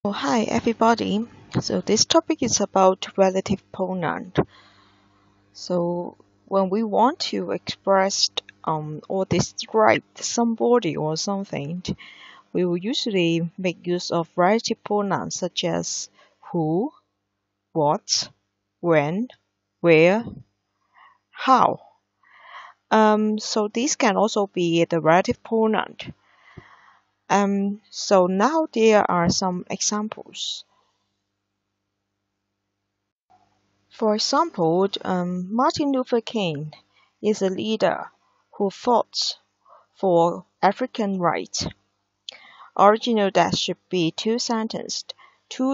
Oh, hi everybody. So this topic is about relative pronoun. So when we want to express or describe somebody or something, we will usually make use of relative pronouns such as who, what, when, where, how. So these can also be the relative pronoun. So now there are some examples. For example, Martin Luther King is a leader who fought for African rights. Original that should be two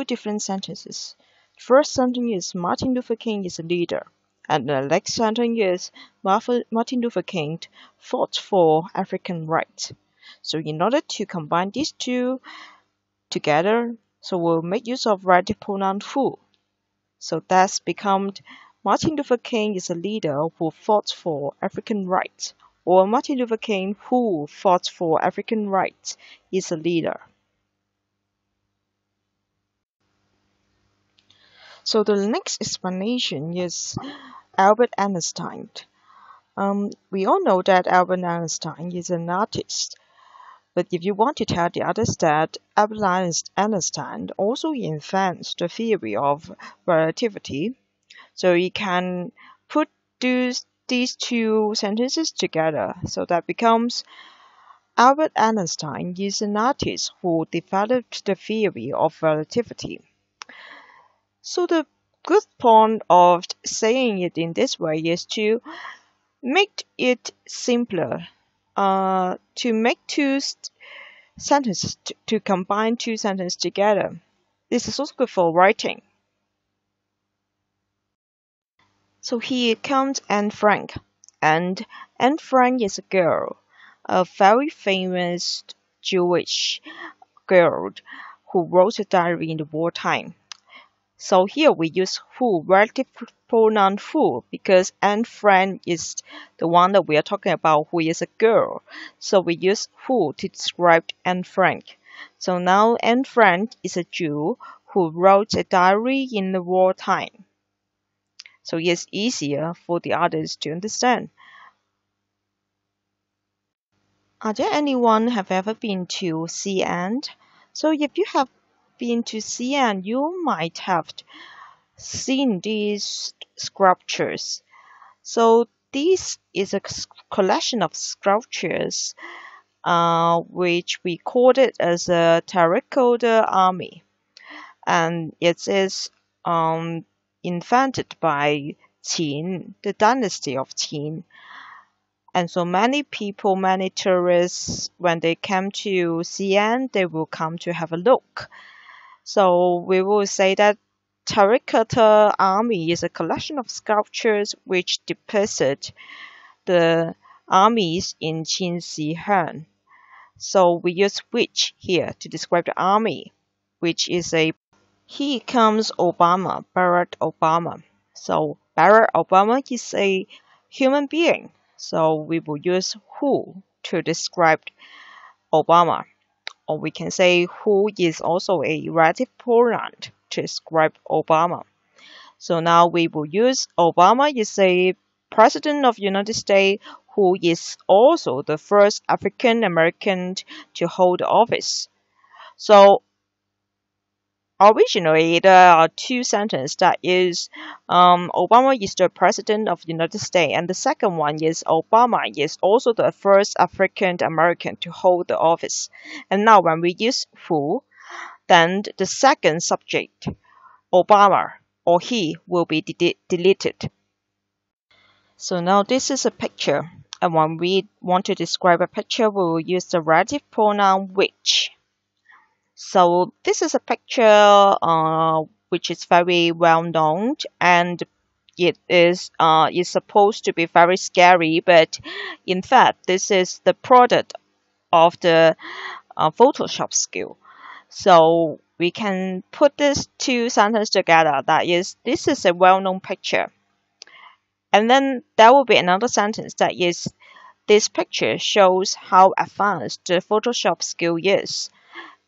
different sentences. First sentence is Martin Luther King is a leader, and the next sentence is Martin Luther King fought for African rights. So in order to combine these two together, so we'll make use of relative pronoun who. So that's become Martin Luther King is a leader who fought for African rights, or Martin Luther King who fought for African rights is a leader. So the next explanation is Albert Einstein. We all know that Albert Einstein is an artist, but if you want to tell the others that Albert Einstein also invents the theory of relativity, so you can put these two sentences together. So that becomes Albert Einstein is an artist who developed the theory of relativity. So the good point of saying it in this way is to make it simpler, to make sentences, to combine two sentences together. This is also good for writing. So here comes Anne Frank. And Anne Frank is a girl, a very famous Jewish girl who wrote a diary in the wartime. So here we use who, relative pronoun who, because Anne Frank is the one that we are talking about who is a girl. So we use who to describe Anne Frank. So now Anne Frank is a Jew who wrote a diary in the wartime. So it's easier for the others to understand. Are there anyone have ever been to Xi'an? So if you have been to Xi'an, you might have seen these sculptures. So this is a collection of sculptures, which we called it as a terracotta army, and it is invented by Qin, the dynasty of Qin. And so many people, many tourists, when they come to Xi'an, they will come to have a look. So we will say that Terracotta Army is a collection of sculptures which depicted the armies in Qin Shi Huang. So we use which here to describe the army, which is a here comes Obama, Barack Obama. So Barack Obama is a human being. So we will use who to describe Obama. Or we can say who is also a relative pronoun to describe Obama. So now we will use Obama is a president of the United States who is also the first African American to hold office. So originally, there are two sentences. That is, Obama is the president of the United States, and the second one is Obama is also the first African American to hold the office. And now, when we use who, then the second subject, Obama or he, will be deleted. So now this is a picture, and when we want to describe a picture, we will use the relative pronoun which. So this is a picture which is very well known, and it is supposed to be very scary, but in fact this is the product of the Photoshop skill. So we can put these two sentences together. That is, this is a well-known picture, and then there will be another sentence that is, this picture shows how advanced the Photoshop skill is.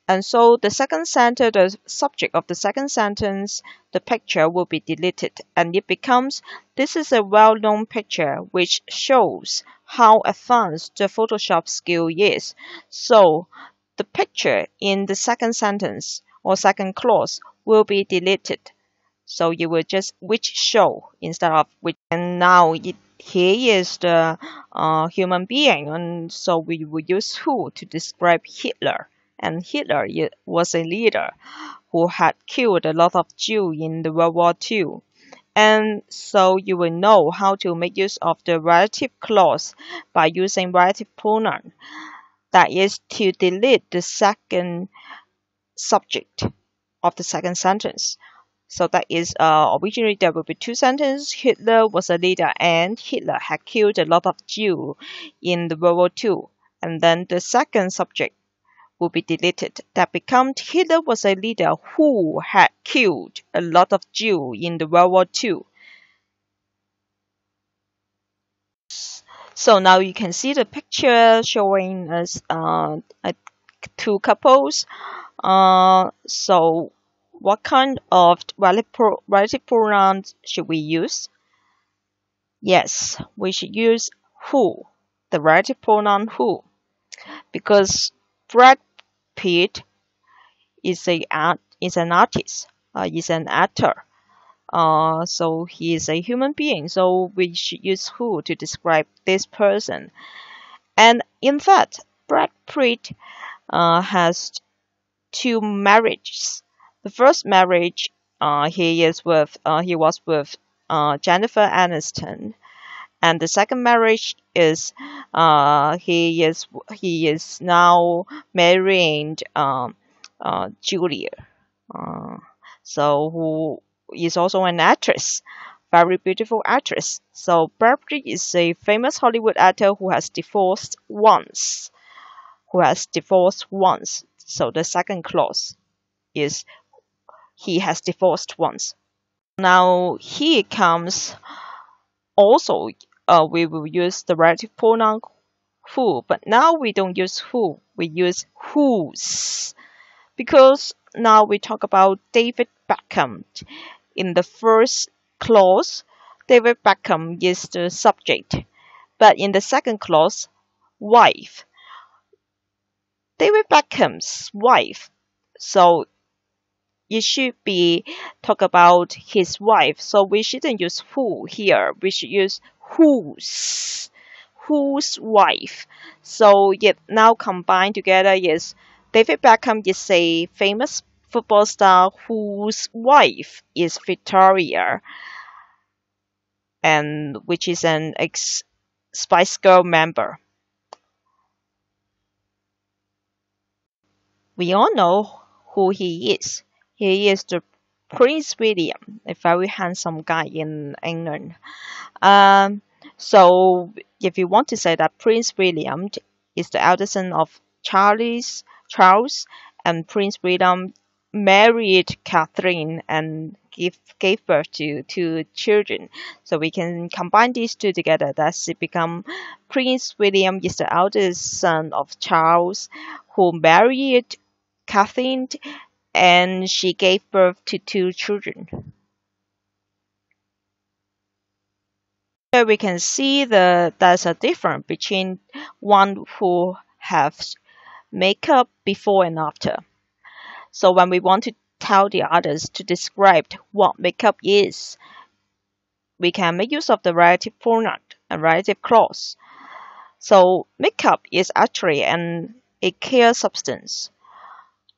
And so the second sentence, the subject of the second sentence, the picture will be deleted and it becomes, this is a well-known picture which shows how advanced the Photoshop skill is. So the picture in the second sentence or second clause will be deleted. So you will just which show instead of which. And now he is the human being, and so we will use who to describe Hitler. And Hitler was a leader who had killed a lot of Jews in the World War II. And so you will know how to make use of the relative clause by using relative pronoun. That is to delete the second subject of the second sentence. So that is originally there will be two sentences. Hitler was a leader and Hitler had killed a lot of Jews in the World War II. And then the second subject will be deleted. That becomes Hitler was a leader who had killed a lot of Jews in the World War II. So now you can see the picture showing us two couples. So what kind of relative pronouns should we use? Yes, we should use who, the relative pronoun who, because Brad Pitt is an artist, is an actor. So he is a human being. So we should use who to describe this person. And in fact, Brad Pitt has two marriages. The first marriage, he was with Jennifer Aniston, and the second marriage is he is now marrying Julia, uh, so who is also an actress, very beautiful actress. So Brad Pitt is a famous Hollywood actor who has divorced once. So the second clause is he has divorced once. Now here comes also we will use the relative pronoun who, but now we don't use who, we use whose. Because now we talk about David Beckham. In the first clause, David Beckham is the subject, but in the second clause, wife. David Beckham's wife. So it should be talk about his wife. So we shouldn't use who here. We should use whose wife. So it now combined together is David Beckham is a famous football star whose wife is Victoria, and which is an ex Spice Girl member. We all know who he is. He is the Prince William, a very handsome guy in England. So if you want to say that Prince William is the eldest son of Charles, and Prince William married Catherine and gave birth to two children. So we can combine these two together. Thus it become Prince William is the eldest son of Charles, who married Catherine, and she gave birth to two children. Here we can see there's a difference between one who has makeup before and after. So when we want to tell the others to describe what makeup is, we can make use of the relative pronoun and relative clause. So makeup is actually a care substance.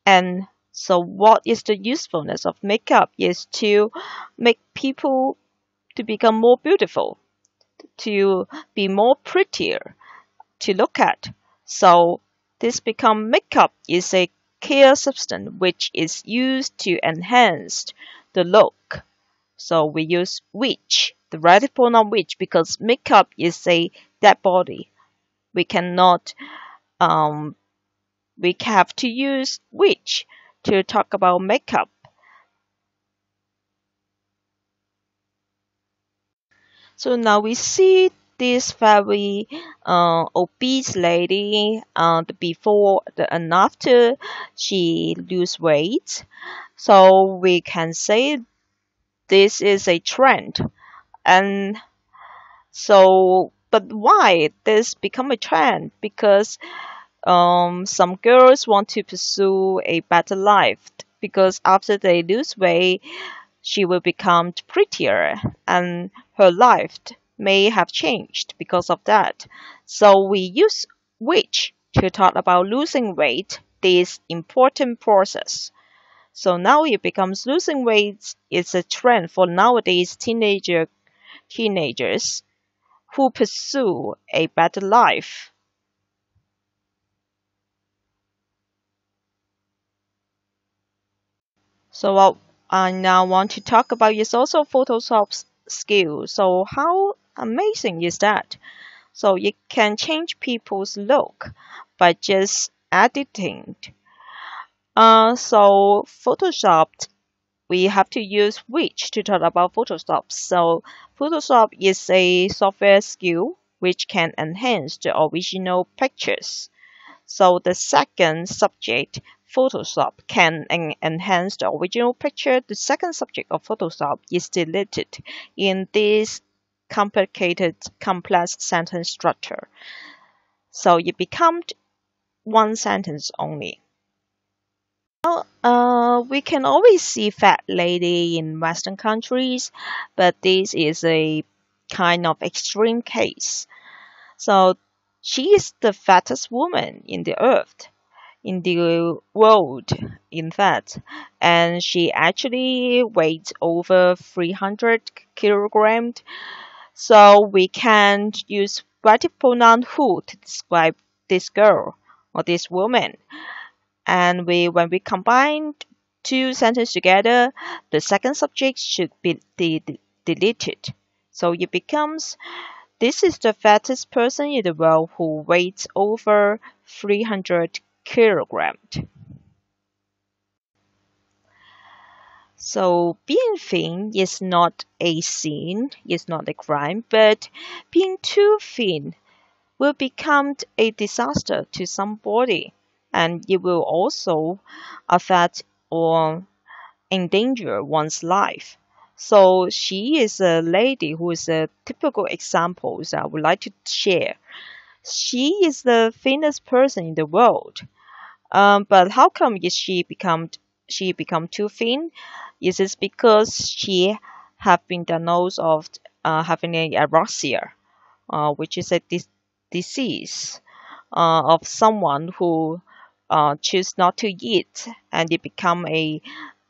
And so what is the usefulness of makeup is to make people to become more beautiful, to be more prettier to look at. So this become makeup is a care substance which is used to enhance the look. So we use which, the relative pronoun which, because makeup is a dead body. We cannot we have to use which to talk about makeup. So now we see this very obese lady, the before and after she lose weight. So we can say this is a trend. And so, but why this become a trend? Because some girls want to pursue a better life because after they lose weight, she will become prettier and her life may have changed because of that. So we use which to talk about losing weight, this important process. So now it becomes losing weight is a trend for nowadays teenagers who pursue a better life. So what I now want to talk about is also Photoshop's skill. So how amazing is that? So it can change people's look by just editing. So Photoshop, we have to use which to talk about Photoshop. So Photoshop is a software skill which can enhance the original pictures. So the second subject, Photoshop, can enhance the original picture. The second subject of Photoshop is deleted in this complicated, complex sentence structure. So it becomes one sentence only. We can always see fat lady in Western countries, but this is a kind of extreme case. So she is the fattest woman in the earth, in the world, in fact, and she actually weighs over 300 kilograms. So we can use relative pronoun who to describe this girl or this woman. And when we combine two sentences together, the second subject should be deleted. So it becomes this is the fattest person in the world who weighs over 300 kilograms. So being thin is not a sin, is not a crime, but being too thin will become a disaster to somebody, and it will also affect or endanger one's life. So she is a lady who is a typical example that I would like to share. She is the thinnest person in the world. But how come is she become too thin? Is it because she have been diagnosed of having a anorexia, which is a disease of someone who choose not to eat and it become a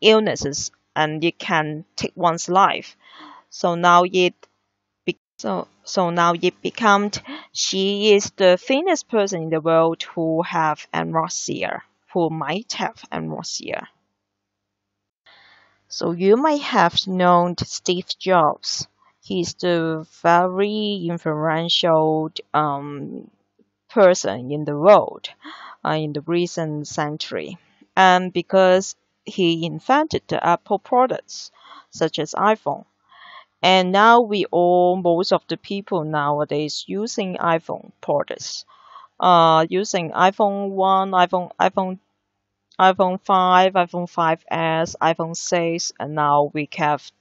illnesses and it can take one's life. So now now it becomes she is the thinnest person in the world who have anorexia, who might have anorexia. So you might have known Steve Jobs. He's the very influential person in the world in the recent century. And because he invented the Apple products, such as iPhone. And now most of the people nowadays using iPhone products, using iPhone 1, iPhone 5, iPhone 5S, iPhone 6, and now we have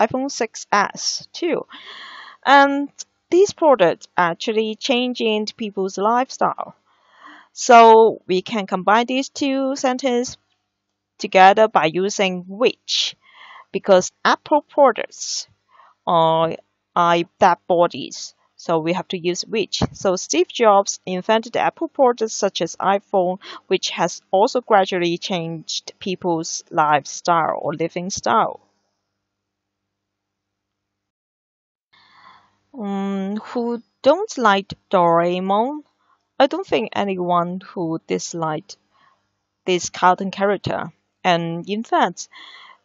iPhone 6S too. And these products actually changing people's lifestyle. So we can combine these two sentences together by using which, because Apple products are that bodies. So we have to use which. So Steve Jobs invented Apple products such as iPhone, which has also gradually changed people's lifestyle or living style. Who don't like Doraemon? I don't think anyone who disliked this cartoon character. And in fact,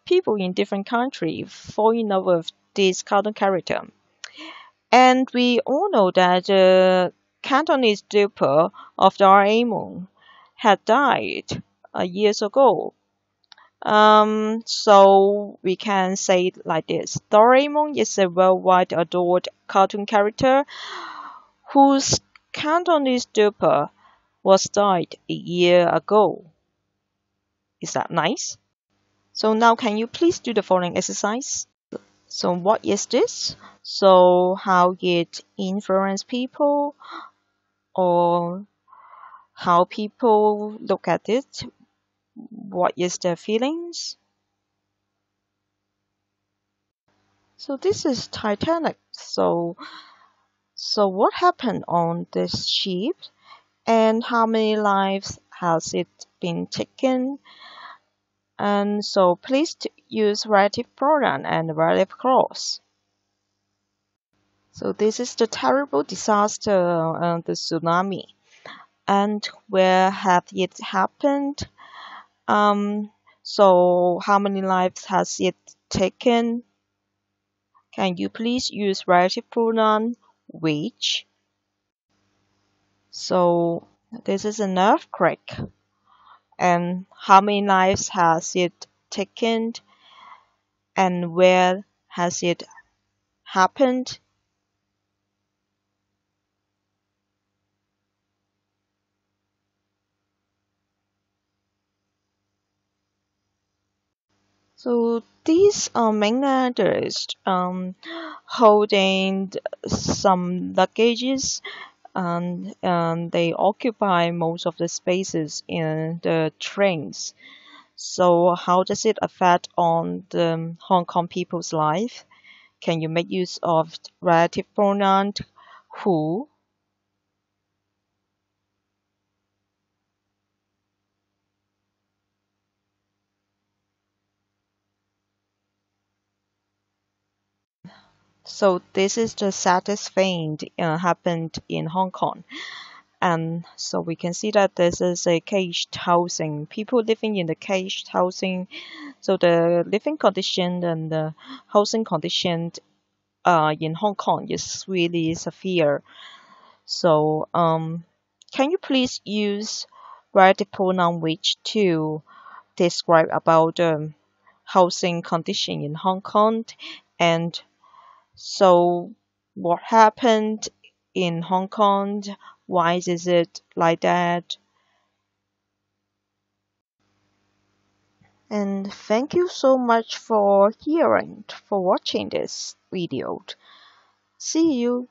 people in different countries fall in love with this cartoon character. And we all know that the Cantonese duper of Doraemon had died years ago. So we can say it like this. Doraemon is a worldwide adored cartoon character whose Cantonese duper was died a year ago. Is that nice? So now can you please do the following exercise? So what is this? So how it influence people or how people look at it? What is their feelings? So this is Titanic. So what happened on this ship and how many lives has it been taken? And so please use relative pronoun and relative clause. So this is the terrible disaster, the tsunami. And where have it happened? So how many lives has it taken? Can you please use relative pronoun which? So this is an earthquake. And how many lives has it taken? And where has it happened? So these are mainlanders holding some luggages and they occupy most of the spaces in the trains. So how does it affect on the Hong Kong people's life? Can you make use of relative pronoun who? So this is the saddest thing happened in Hong Kong. And so we can see that this is a caged housing. People living in the caged housing. So the living condition and the housing condition in Hong Kong is really severe. So can you please use relative pronoun which to describe about the housing condition in Hong Kong and so what happened in Hong Kong? Why is it like that? And thank you so much for watching this video. See you.